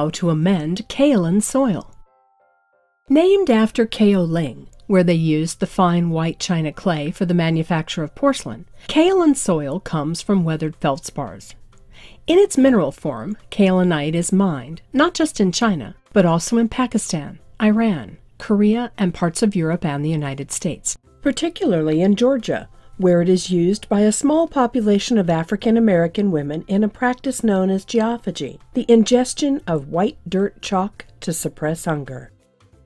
how to amend kaolin soil. Named after Kaolin, where they used the fine white china clay for the manufacture of porcelain, kaolin soil comes from weathered feldspars. In its mineral form, kaolinite is mined not just in China, but also in Pakistan, Iran, Korea, and parts of Europe and the United States, particularly in Georgia, where it is used by a small population of African American women in a practice known as geophagy, the ingestion of white dirt chalk to suppress hunger.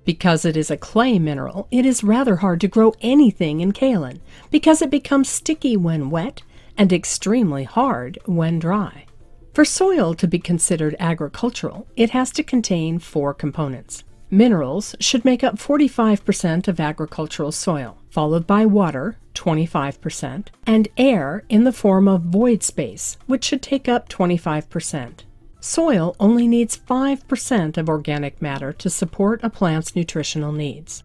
Because it is a clay mineral, it is rather hard to grow anything in kaolin because it becomes sticky when wet and extremely hard when dry. For soil to be considered agricultural, it has to contain 4 components. Minerals should make up 45% of agricultural soil, followed by water, 25%, and air in the form of void space, which should take up 25%. Soil only needs 5% of organic matter to support a plant's nutritional needs.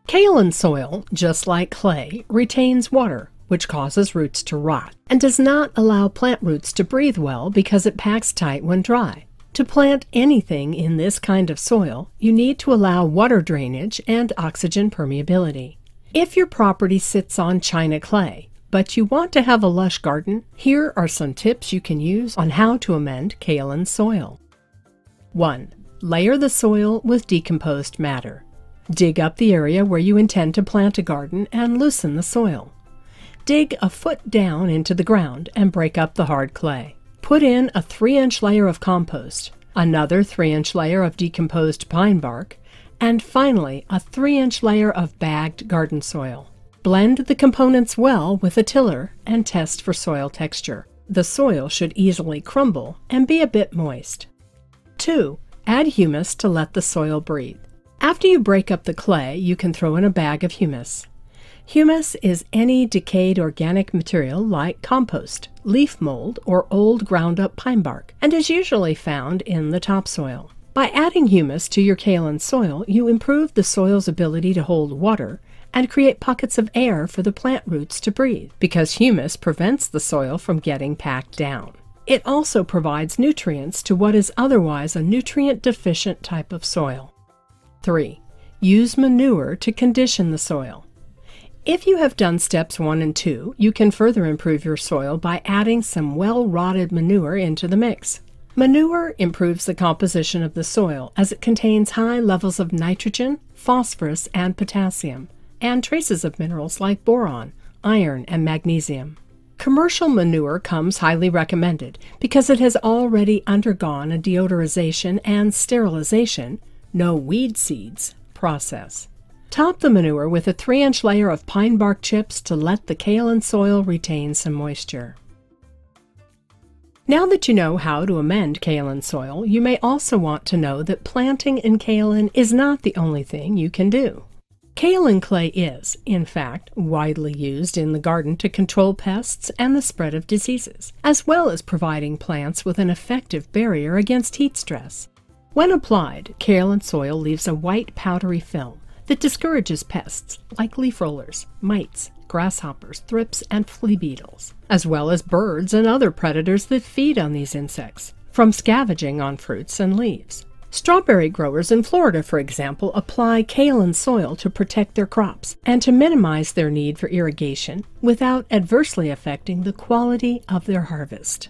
Kaolin soil, just like clay, retains water, which causes roots to rot, and does not allow plant roots to breathe well because it packs tight when dry. To plant anything in this kind of soil, you need to allow water drainage and oxygen permeability. If your property sits on china clay, but you want to have a lush garden, here are some tips you can use on how to amend kaolin soil. 1. Layer the soil with decomposed matter. Dig up the area where you intend to plant a garden and loosen the soil. Dig a foot down into the ground and break up the hard clay. Put in a 3-inch layer of compost, another 3-inch layer of decomposed pine bark, and finally a 3-inch layer of bagged garden soil. Blend the components well with a tiller and test for soil texture. The soil should easily crumble and be a bit moist. 2. Add humus to let the soil breathe. After you break up the clay, you can throw in a bag of humus. Humus is any decayed organic material like compost, leaf mold, or old ground-up pine bark, and is usually found in the topsoil. By adding humus to your kaolin soil, you improve the soil's ability to hold water and create pockets of air for the plant roots to breathe, because humus prevents the soil from getting packed down. It also provides nutrients to what is otherwise a nutrient-deficient type of soil. 3. Use manure to condition the soil. If you have done steps 1 and 2, you can further improve your soil by adding some well-rotted manure into the mix. Manure improves the composition of the soil as it contains high levels of nitrogen, phosphorus, and potassium, and traces of minerals like boron, iron, and magnesium. Commercial manure comes highly recommended because it has already undergone a deodorization and sterilization, no weed seeds, process. Top the manure with a 3-inch layer of pine bark chips to let the kaolin soil retain some moisture. Now that you know how to amend kaolin soil, you may also want to know that planting in kaolin is not the only thing you can do. Kaolin clay is, in fact, widely used in the garden to control pests and the spread of diseases, as well as providing plants with an effective barrier against heat stress. When applied, kaolin soil leaves a white powdery film that discourages pests like leaf rollers, mites, grasshoppers, thrips, and flea beetles, as well as birds and other predators that feed on these insects, from scavenging on fruits and leaves. Strawberry growers in Florida, for example, apply kaolin soil to protect their crops and to minimize their need for irrigation without adversely affecting the quality of their harvest.